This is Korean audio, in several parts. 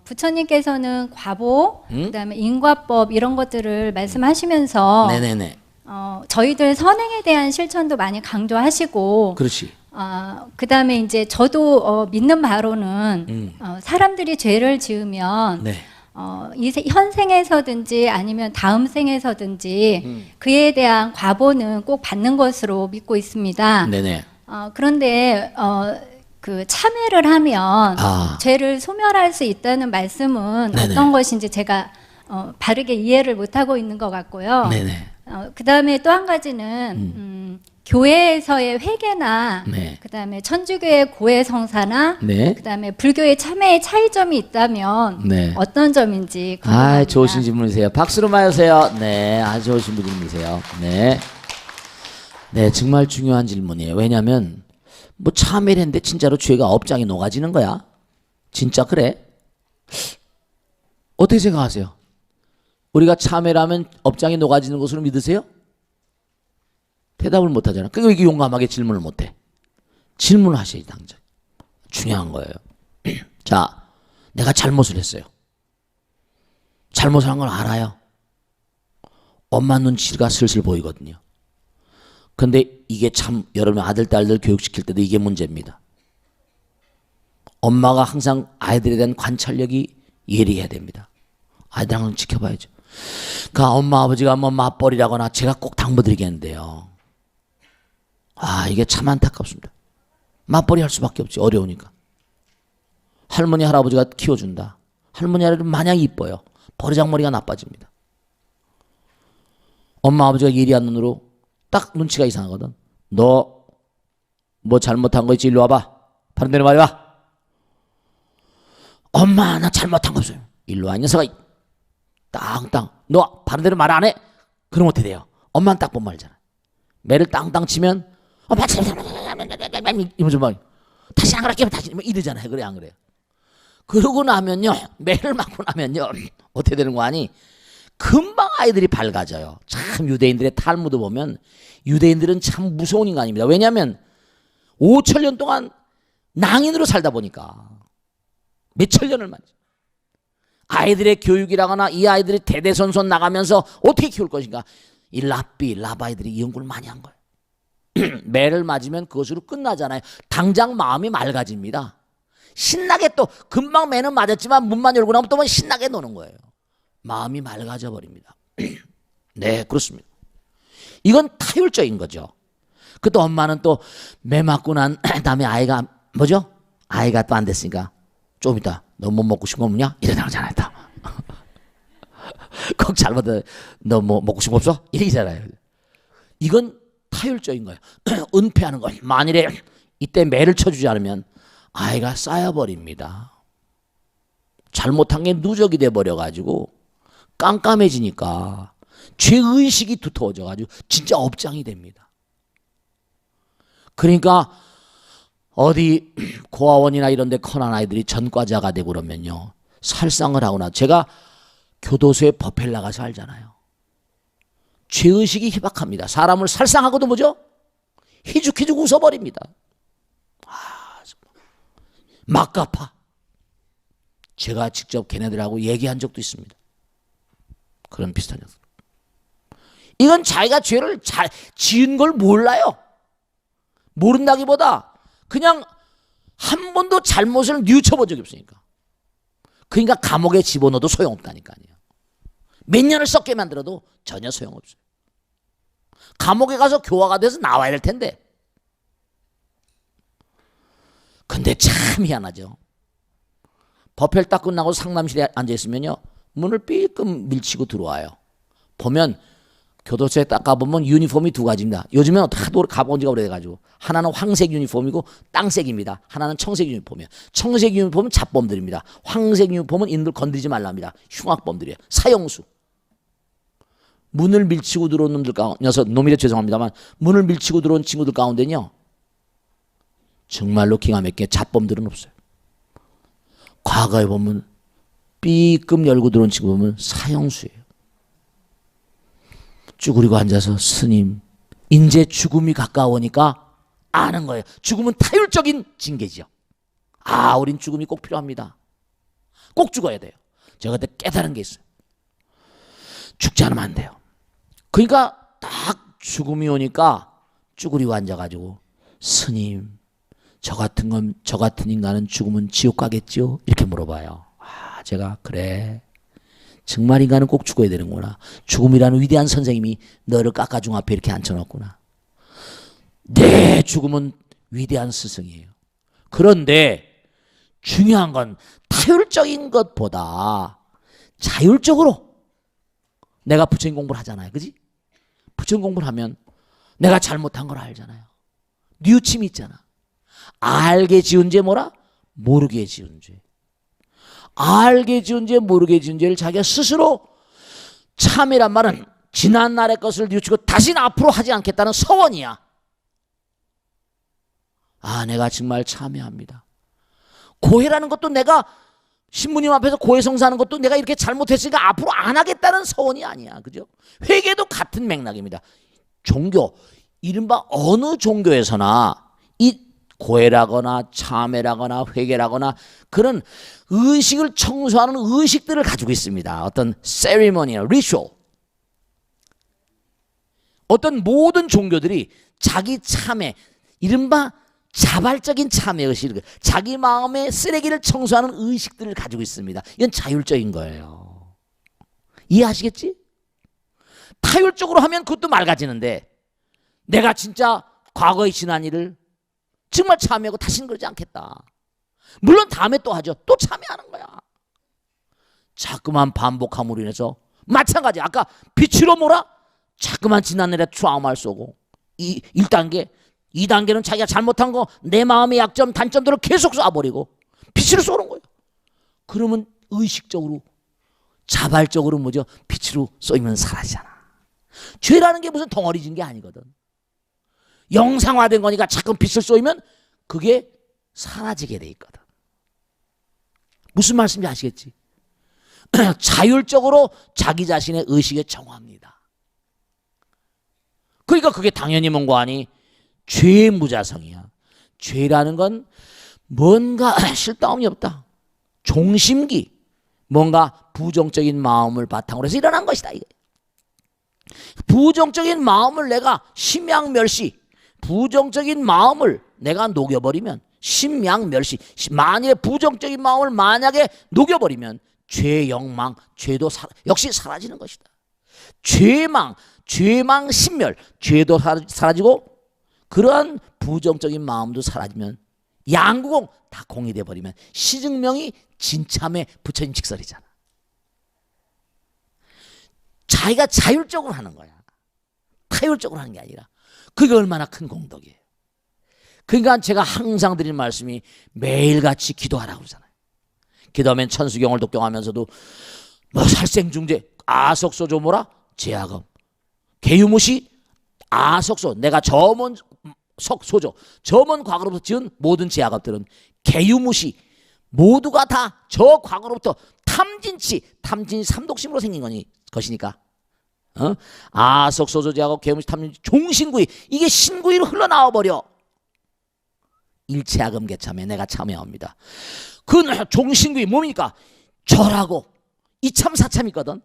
부처님께서는 과보, 그다음에 인과법 이런 것들을 말씀하시면서 네네네. 저희들 선행에 대한 실천도 많이 강조하시고, 그렇지. 그다음에 이제 저도 믿는 바로는 사람들이 죄를 지으면 네. 현생에서든지 아니면 다음 생에서든지 그에 대한 과보는 꼭 받는 것으로 믿고 있습니다. 네네. 그런데 그 참회를 하면 죄를 소멸할 수 있다는 말씀은 네네. 어떤 것인지 제가 바르게 이해를 못하고 있는 것 같고요. 네네. 그다음에 또 한 가지는 교회에서의 회개나 네. 그다음에 천주교의 고해 성사나 네. 그다음에 불교의 참회의 차이점이 있다면 네. 어떤 점인지 궁금합니다. 좋으신 질문이세요. 박수로 맞으세요. 네, 아주 좋으신 질문이세요. 네. 네, 정말 중요한 질문이에요. 왜냐하면 뭐 참회를 했는데 진짜로 죄가 업장이 녹아지는 거야? 진짜 그래? 어떻게 생각하세요? 우리가 참회를 하면 업장이 녹아지는 것으로 믿으세요? 대답을 못 하잖아. 그러니까 이게 용감하게 질문을 못 해. 질문을 하셔야지 당장. 중요한 거예요. 자, 내가 잘못을 했어요. 잘못을 한 걸 알아요. 엄마 눈치가 슬슬 보이거든요. 근데 이게 참 여러분 아들 딸들 교육시킬 때도 이게 문제입니다. 엄마가 항상 아이들에 대한 관찰력이 예리해야 됩니다. 아이들 항상 지켜봐야죠. 그러니까 엄마 아버지가 뭐 맞벌이라거나 제가 꼭 당부드리겠는데요. 이게 참 안타깝습니다. 맞벌이 할 수밖에 없지. 어려우니까. 할머니 할아버지가 키워준다. 할머니 할아버지 마냥 이뻐요. 버리장머리가 나빠집니다. 엄마 아버지가 예리한 눈으로 딱 눈치가 이상하거든. 너 뭐 잘못한 거 있지? 일로 와봐. 바른 대로 말해봐. 엄마 나 잘못한 거 없어요. 일로 와 이 녀석아. 땅땅. 너 바른 대로 말 안 해? 그럼 어떻게 돼요? 엄마는 딱 본 말이잖아. 매를 땅땅 치면 엄마 이러면서 막 다시 안 그럴게 다시 이러잖아요. 그래 안 그래요? 그러고 나면요. 매를 맞고 나면요. 어떻게 되는 거 아니? 금방 아이들이 밝아져요. 참 유대인들의 탈무드 보면 유대인들은 참 무서운 인간입니다. 왜냐하면 5천 년 동안 낭인으로 살다 보니까 몇천 년을 말이죠. 아이들의 교육이라거나 이 아이들이 대대손손 나가면서 어떻게 키울 것인가. 이 라바이들이 이 연구를 많이 한 거예요. 매를 맞으면 그것으로 끝나잖아요. 당장 마음이 맑아집니다. 신나게 또 금방 매는 맞았지만 문만 열고 나면 또 신나게 노는 거예요. 마음이 맑아져 버립니다. 네, 그렇습니다. 이건 타율적인 거죠. 그 또 엄마는 또 매 맞고 난 다음에 아이가 뭐죠? 아이가 또 안 됐으니까 좀 이따 너 뭐 먹고 싶은 거 없냐? 이러잖아요. 꼭 잘못해. 너 뭐 먹고 싶은 거 없어? 이러잖아요. 이건 타율적인 거예요. 은폐하는 거예요. 만일에 이때 매를 쳐주지 않으면 아이가 쌓여버립니다. 잘못한 게 누적이 돼버려가지고 깜깜해지니까 죄의식이 두터워져가지고 진짜 업장이 됩니다. 그러니까 어디 고아원이나 이런 데 커난 아이들이 전과자가 되고 그러면요. 살상을 하거나 제가 교도소에 법회를 나가서 알잖아요. 죄의식이 희박합니다. 사람을 살상하고도 뭐죠? 희죽희죽 웃어버립니다. 막가파. 제가 직접 걔네들하고 얘기한 적도 있습니다. 그런 비슷한 녀석. 이건 자기가 죄를 잘 지은 걸 몰라요. 모른다기보다 그냥 한 번도 잘못을 뉘우쳐본 적이 없으니까. 그러니까 감옥에 집어넣어도 소용없다니까요. 몇 년을 썩게 만들어도 전혀 소용없어요. 감옥에 가서 교화가 돼서 나와야 될 텐데. 근데 참 희한하죠. 법회를 딱 끝나고 상담실에 앉아있으면요. 문을 삐끔 밀치고 들어와요. 보면 교도소에 딱 가보면 유니폼이 두 가지입니다. 요즘엔 하도 가본 지가 오래돼가지고 하나는 황색 유니폼이고 땅색입니다. 하나는 청색 유니폼이에요. 청색 유니폼은 잡범들입니다. 황색 유니폼은 인들 건드리지 말랍니다. 흉악범들이에요. 사형수. 문을 밀치고 들어온 놈들 놈이래 죄송합니다만 문을 밀치고 들어온 친구들 가운데는요. 정말로 기가 막히게 잡범들은 없어요. 과거에 보면 삐끔 열고 들어온 친구 보면 사형수예요. 쭈그리고 앉아서 스님 이제 죽음이 가까우니까 아는 거예요. 죽음은 타율적인 징계지요. 우린 죽음이 꼭 필요합니다. 꼭 죽어야 돼요. 제가 그때 깨달은 게 있어요. 죽지 않으면 안 돼요. 그러니까 딱 죽음이 오니까 쭈그리고 앉아가지고 스님 저 같은 인간은 죽으면 지옥 가겠죠? 이렇게 물어봐요. 제가 그래 정말 인간은 꼭 죽어야 되는구나. 죽음이라는 위대한 선생님이 너를 깎아중 앞에 이렇게 앉혀놨구나. 내 죽음은 위대한 스승이에요. 그런데 중요한 건 타율적인 것보다 자율적으로 내가 부처님 공부를 하잖아요. 그지? 부처님 공부를 하면 내가 잘못한 걸 알잖아요. 뉘우침이 있잖아. 알게 지은 죄 뭐라? 모르게 지은 죄. 알게 지은 죄, 모르게 지은 죄를 자기가 스스로 참이란 말은 지난 날의 것을 뉘우치고 다시는 앞으로 하지 않겠다는 서원이야. 내가 정말 참여합니다. 고해라는 것도 내가 신부님 앞에서 고해 성사하는 것도 내가 이렇게 잘못했으니까 앞으로 안 하겠다는 서원이 아니야. 그죠? 회개도 같은 맥락입니다. 종교, 이른바 어느 종교에서나 이 고해라거나 참회라거나 회개라거나 그런 의식을 청소하는 의식들을 가지고 있습니다. 어떤 세리머니나 리추얼. 어떤 모든 종교들이 자기 참회, 이른바 자발적인 참회 의식, 자기 마음의 쓰레기를 청소하는 의식들을 가지고 있습니다. 이건 자율적인 거예요. 이해하시겠지? 타율적으로 하면 그것도 맑아지는데 내가 진짜 과거에 지난 일을 정말 참회하고 다시는 그러지 않겠다. 물론 다음에 또 하죠. 또 참회하는 거야. 자꾸만 반복함으로 인해서 마찬가지. 아까 빛으로 몰아 자꾸만 지난 일에 트라우마를 쏘고 1단계 2단계는 자기가 잘못한 거 내 마음의 약점 단점들을 계속 쏴버리고 빛으로 쏘는 거예요. 그러면 의식적으로 자발적으로 뭐죠? 빛으로 쏘이면 사라지잖아. 죄라는 게 무슨 덩어리진 게 아니거든. 영상화된 거니까 자꾸 빛을 쏘이면 그게 사라지게 돼 있거든. 무슨 말씀인지 아시겠지? 자율적으로 자기 자신의 의식에 정화합니다. 그러니까 그게 당연히 뭔가하니 죄의 무자성이야. 죄라는 건 뭔가 실다움이 없다. 종심기, 뭔가 부정적인 마음을 바탕으로 해서 일어난 것이다. 이게. 부정적인 마음을 내가 심양멸시, 부정적인 마음을 내가 녹여버리면 심양멸시, 만일에 부정적인 마음을 만약에 녹여버리면 죄 영망, 죄도 역시 사라지는 것이다. 죄망 신멸, 죄도 사라지고 그러한 부정적인 마음도 사라지면 양구공 다 공이 돼버리면 시증명이 진참의 부처님 직설이잖아. 자기가 자율적으로 하는 거야. 타율적으로 하는 게 아니라. 그게 얼마나 큰 공덕이에요. 그러니까 제가 항상 드리는 말씀이 매일같이 기도하라고 그러잖아요. 기도하면 천수경을 독경하면서도 뭐 살생중죄, 아석소조 뭐라? 제약업. 개유무시, 아석소. 내가 저먼 석소조. 저먼 과거로부터 지은 모든 제약업들은 개유무시. 모두가 다 저 과거로부터 탐진치 삼독심으로 생긴 것이니까. 아석소조 제약업, 개유무시, 탐진치, 종신구이. 이게 신구이로 흘러나와 버려. 일체아금 개참에 내가 참여합니다. 그 종신구이 뭡니까? 절하고 이참 사참 있거든.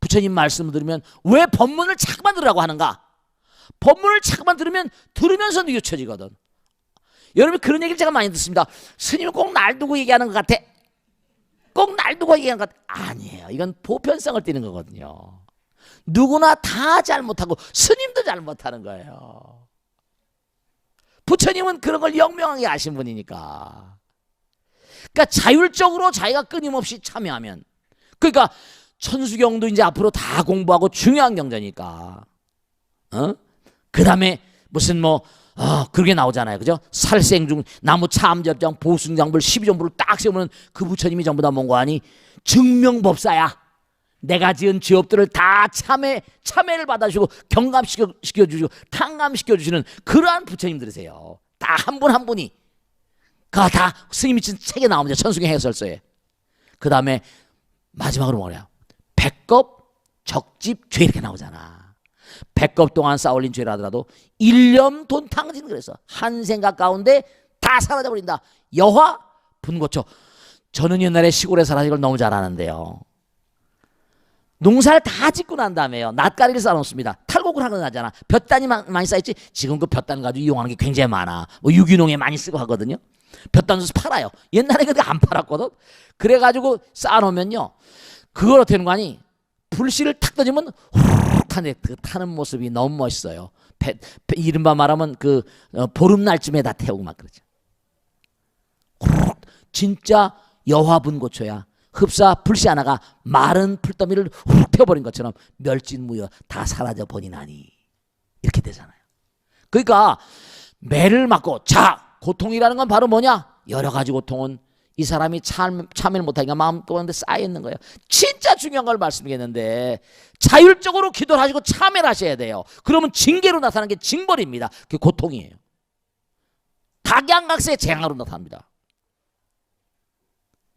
부처님 말씀을 들으면 왜 법문을 자꾸만 들으라고 하는가? 법문을 자꾸만 들으면서 뉘우쳐지거든. 여러분 그런 얘기를 제가 많이 듣습니다. 스님은 꼭 날 두고 얘기하는 것 같아. 꼭 날 두고 얘기하는 것 같아. 아니에요. 이건 보편성을 띠는 거거든요. 누구나 다 잘못하고 스님도 잘못하는 거예요. 부처님은 그런 걸 영명하게 아신 분이니까. 그러니까 자율적으로 자기가 끊임없이 참여하면, 그러니까 천수경도 이제 앞으로 다 공부하고 중요한 경전이니까. 그 다음에 무슨 그렇게 나오잖아요. 그죠? 살생중, 나무 참접장, 보승장불, 12전부를 딱 세우면 그 부처님이 전부 다 뭔가 하니 증명법사야. 내가 지은 죄업들을 다 참회를 받아주시고 경감시켜주시고 탕감시켜주시는 그러한 부처님들이세요. 다 한 분 한 분이. 그거 다 스님이 쓴 책에 나옵니다. 천수경 해설서에. 그 다음에 마지막으로 뭐래요? 백겁, 적집, 죄 이렇게 나오잖아. 백겁 동안 쌓아올린 죄라더라도 일념 돈탕진 그래서 한 생각 가운데 다 사라져버린다. 여화, 분고초. 저는 옛날에 시골에 살아서 이걸 너무 잘 아는데요. 농사를 다 짓고 난 다음에요. 낫가리를 쌓아놓습니다. 탈곡을 하는 하잖아. 볕단이 많이 쌓였지. 지금 그 볕단 가지고 이용하는 게 굉장히 많아. 뭐 유기농에 많이 쓰고 하거든요. 볕단 줘서 팔아요. 옛날에 근데 안 팔았거든. 그래가지고 쌓아놓으면요. 그걸 어떻게 하는 거 아니? 불씨를 탁 던지면 후루룩 타는, 그 타는 모습이 너무 멋있어요. 이른바 말하면 그 보름날쯤에 다 태우고 막 그러죠. 후루룩. 진짜 여화분고초야. 흡사 불씨 하나가 마른 풀더미를 훅 펴버린 것처럼 멸진무여 다 사라져 버리나니 이렇게 되잖아요. 그러니까 매를 맞고 자 고통이라는 건 바로 뭐냐? 여러 가지 고통은 이 사람이 참여를 못하니까 마음가운데 쌓여 있는 거예요. 진짜 중요한 걸 말씀드리겠는데 자율적으로 기도를 하시고 참여를 하셔야 돼요. 그러면 징계로 나타나는 게 징벌입니다. 그게 고통이에요. 각양각색의 재앙으로 나타납니다.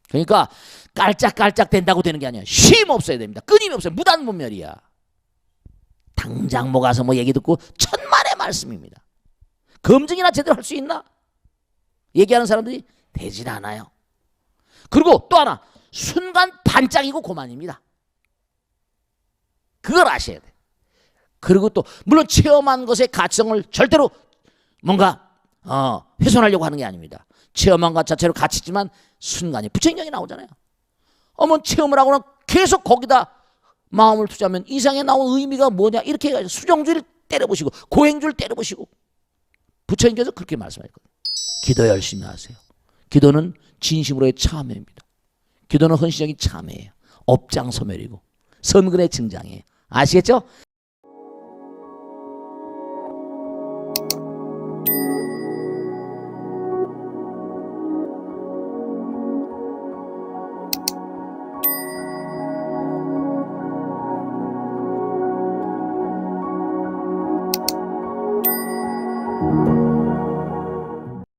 그러니까 깔짝깔짝 된다고 되는 게 아니야. 쉼 없어야 됩니다. 끊임이 없어요. 무단분별이야. 당장 뭐 가서 뭐 얘기 듣고 천만의 말씀입니다. 검증이나 제대로 할 수 있나? 얘기하는 사람들이 되질 않아요. 그리고 또 하나 순간 반짝이고 고만입니다. 그걸 아셔야 돼. 그리고 또 물론 체험한 것의 가치성을 절대로 뭔가 훼손하려고 하는 게 아닙니다. 체험한 것 자체로 가치지만 순간에 부처인경이 나오잖아요. 어머 체험을 하거나 계속 거기다 마음을 투자하면 이상에 나온 의미가 뭐냐 이렇게 해가지고 수정주를 때려보시고 고행주를 때려보시고 부처님께서 그렇게 말씀하셨거든요. 기도 열심히 하세요. 기도는 진심으로의 참회입니다. 기도는 헌신적인 참회예요. 업장소멸이고 선근의 증장이에요. 아시겠죠? you.